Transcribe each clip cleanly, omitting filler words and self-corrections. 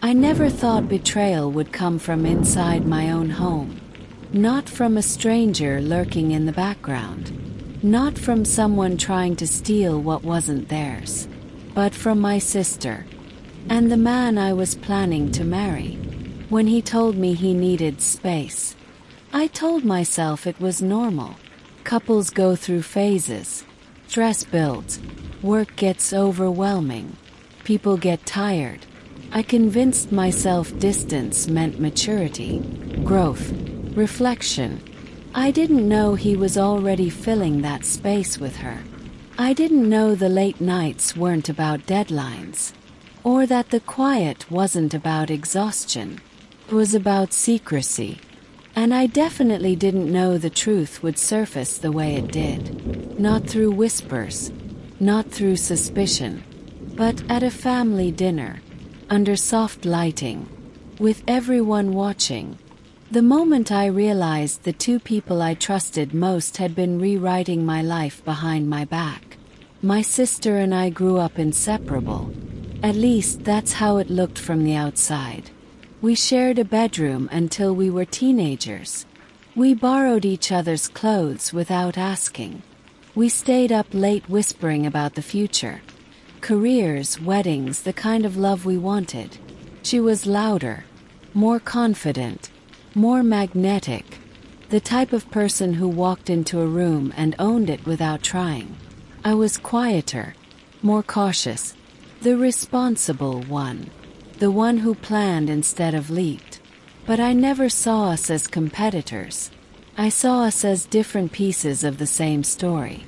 I never thought betrayal would come from inside my own home. Not from a stranger lurking in the background. Not from someone trying to steal what wasn't theirs. But from my sister. And the man I was planning to marry. When he told me he needed space, I told myself it was normal. Couples go through phases. Stress builds. Work gets overwhelming. People get tired. I convinced myself distance meant maturity, growth, reflection. I didn't know he was already filling that space with her. I didn't know the late nights weren't about deadlines, or that the quiet wasn't about exhaustion. It was about secrecy. And I definitely didn't know the truth would surface the way it did. Not through whispers, not through suspicion, but at a family dinner, under soft lighting, with everyone watching. The moment I realized the two people I trusted most had been rewriting my life behind my back. My sister and I grew up inseparable. At least that's how it looked from the outside. We shared a bedroom until we were teenagers. We borrowed each other's clothes without asking. We stayed up late whispering about the future. Careers, weddings, the kind of love we wanted. She was louder, more confident, more magnetic. The type of person who walked into a room and owned it without trying. I was quieter, more cautious, the responsible one. The one who planned instead of leaped. But I never saw us as competitors. I saw us as different pieces of the same story.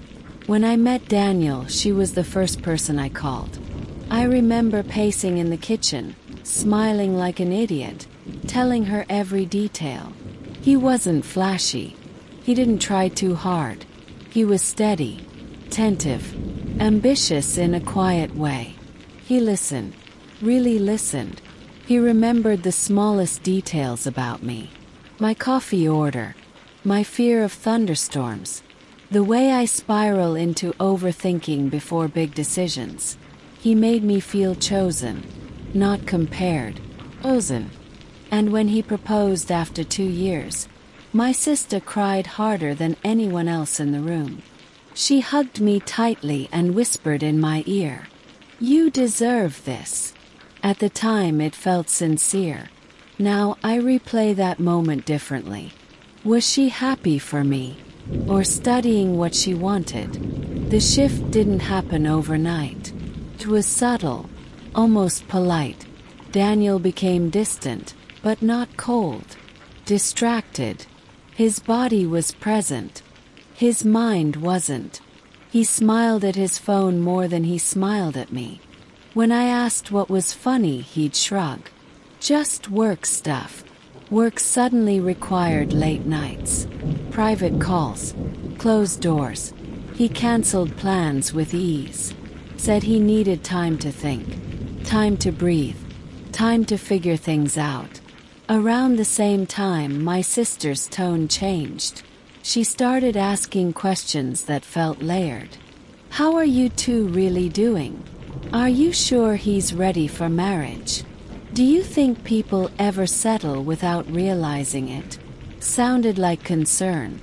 When I met Daniel, she was the first person I called. I remember pacing in the kitchen, smiling like an idiot, telling her every detail. He wasn't flashy. He didn't try too hard. He was steady, attentive, ambitious in a quiet way. He listened. Really listened. He remembered the smallest details about me. My coffee order. My fear of thunderstorms. The way I spiral into overthinking before big decisions. He made me feel chosen, not compared. Chosen. And when he proposed after 2 years, my sister cried harder than anyone else in the room. She hugged me tightly and whispered in my ear, "You deserve this." At the time it felt sincere. Now I replay that moment differently. Was she happy for me? Or studying what she wanted? The shift didn't happen overnight. It was subtle, almost polite. Daniel became distant, but not cold. Distracted. His body was present. His mind wasn't. He smiled at his phone more than he smiled at me. When I asked what was funny, he'd shrug. Just work stuff. Work suddenly required late nights, private calls, closed doors. He canceled plans with ease. Said he needed time to think, time to breathe, time to figure things out. Around the same time, my sister's tone changed. She started asking questions that felt layered. How are you two really doing? Are you sure he's ready for marriage? Do you think people ever settle without realizing it? Sounded like concern,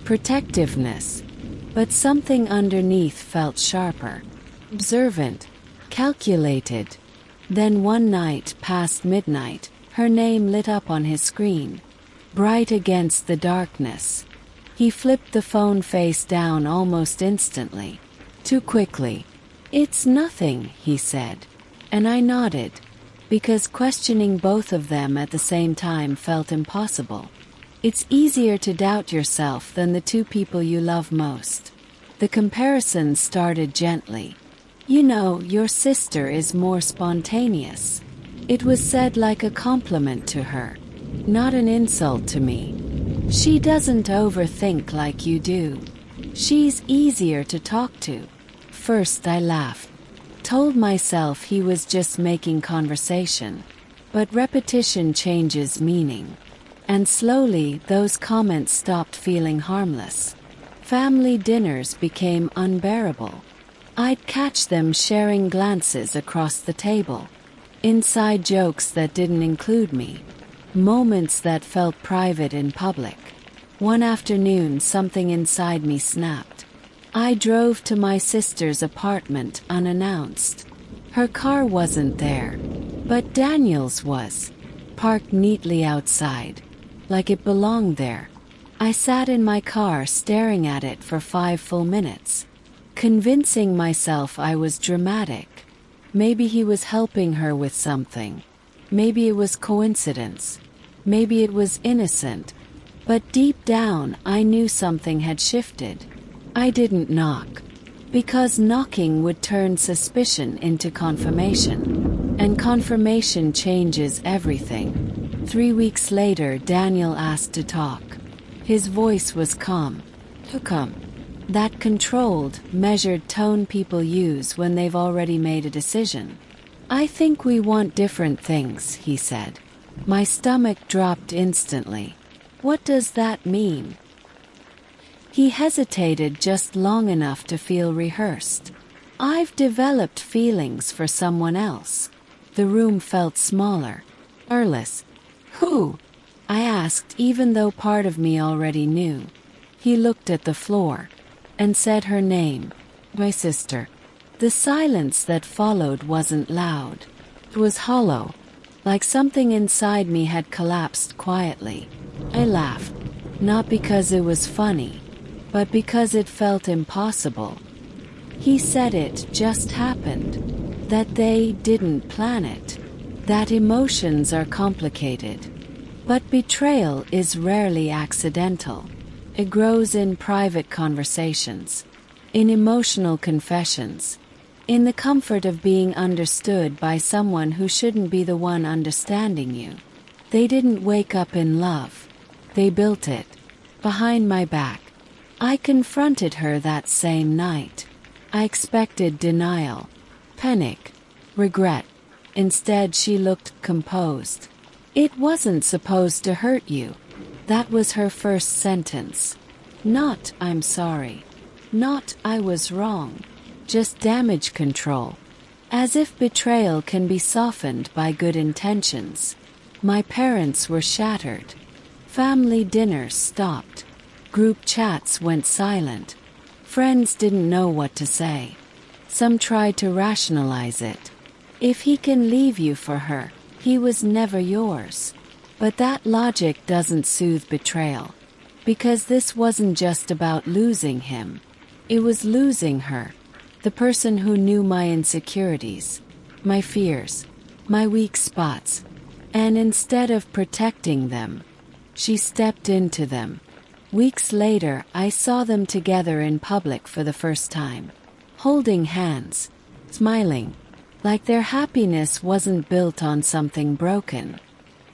protectiveness, but something underneath felt sharper, observant, calculated. Then one night, past midnight, her name lit up on his screen, bright against the darkness. He flipped the phone face down almost instantly. Too quickly. "It's nothing," he said. And I nodded, because questioning both of them at the same time felt impossible. It's easier to doubt yourself than the two people you love most. The comparison started gently. "You know, your sister is more spontaneous." It was said like a compliment to her, not an insult to me. "She doesn't overthink like you do. She's easier to talk to." First I laughed, told myself he was just making conversation. But repetition changes meaning. And slowly those comments stopped feeling harmless. Family dinners became unbearable. I'd catch them sharing glances across the table. Inside jokes that didn't include me. Moments that felt private in public. One afternoon, something inside me snapped. I drove to my sister's apartment unannounced. Her car wasn't there, but Daniel's was, parked neatly outside, like it belonged there. I sat in my car staring at it for 5 full minutes, convincing myself I was dramatic. Maybe he was helping her with something. Maybe it was coincidence. Maybe it was innocent. But deep down, I knew something had shifted. I didn't knock, because knocking would turn suspicion into confirmation. And confirmation changes everything. 3 weeks later, Daniel asked to talk. His voice was calm. Come. That controlled, measured tone people use when they've already made a decision. I think we want different things, he said. My stomach dropped instantly. What does that mean? He hesitated just long enough to feel rehearsed. I've developed feelings for someone else. The room felt smaller. Earless. Who? I asked, even though part of me already knew. He looked at the floor and said her name. My sister. The silence that followed wasn't loud. It was hollow, like something inside me had collapsed quietly. I laughed, not because it was funny, but because it felt impossible. He said it just happened, that they didn't plan it, that emotions are complicated. But betrayal is rarely accidental. It grows in private conversations, in emotional confessions, in the comfort of being understood by someone who shouldn't be the one understanding you. They didn't wake up in love. They built it. Behind my back. I confronted her that same night. I expected denial, panic, regret. Instead, she looked composed. It wasn't supposed to hurt you. That was her first sentence. Not, I'm sorry. Not, I was wrong. Just damage control. As if betrayal can be softened by good intentions. My parents were shattered. Family dinners stopped. Group chats went silent. Friends didn't know what to say. Some tried to rationalize it. If he can leave you for her, he was never yours. But that logic doesn't soothe betrayal. Because this wasn't just about losing him. It was losing her. The person who knew my insecurities, my fears, my weak spots. And instead of protecting them, she stepped into them. Weeks later, I saw them together in public for the first time. Holding hands, smiling, like their happiness wasn't built on something broken.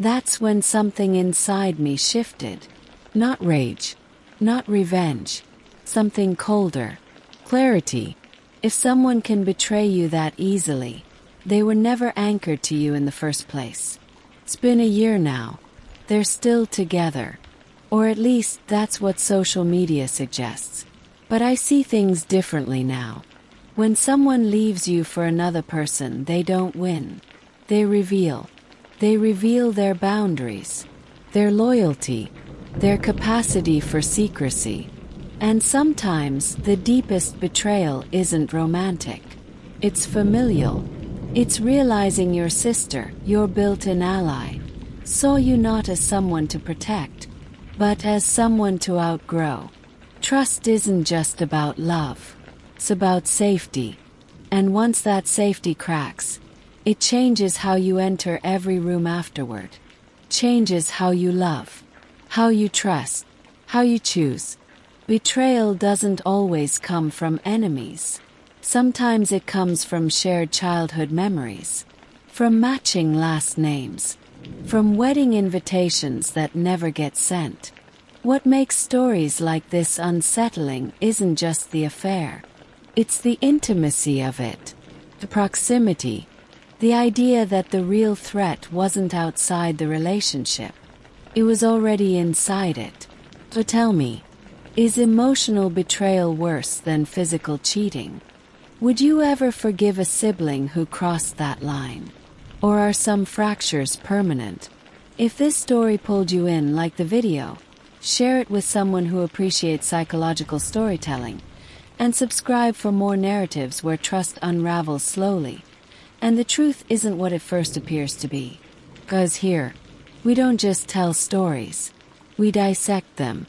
That's when something inside me shifted. Not rage, not revenge, something colder. Clarity. If someone can betray you that easily, they were never anchored to you in the first place. It's been a year now. They're still together. Or at least that's what social media suggests. But I see things differently now. When someone leaves you for another person, they don't win. They reveal. They reveal their boundaries, their loyalty, their capacity for secrecy. And sometimes the deepest betrayal isn't romantic. It's familial. It's realizing your sister, your built-in ally, saw you not as someone to protect, but as someone to outgrow. Trust isn't just about love. It's about safety. And once that safety cracks, it changes how you enter every room afterward. Changes how you love, how you trust, how you choose. Betrayal doesn't always come from enemies. Sometimes it comes from shared childhood memories, from matching last names, from wedding invitations that never get sent. What makes stories like this unsettling isn't just the affair. It's the intimacy of it, the proximity, the idea that the real threat wasn't outside the relationship. It was already inside it. So tell me, is emotional betrayal worse than physical cheating? Would you ever forgive a sibling who crossed that line? Or are some fractures permanent? If this story pulled you in like the video, share it with someone who appreciates psychological storytelling, and subscribe for more narratives where trust unravels slowly, and the truth isn't what it first appears to be. 'Cause here, we don't just tell stories, we dissect them.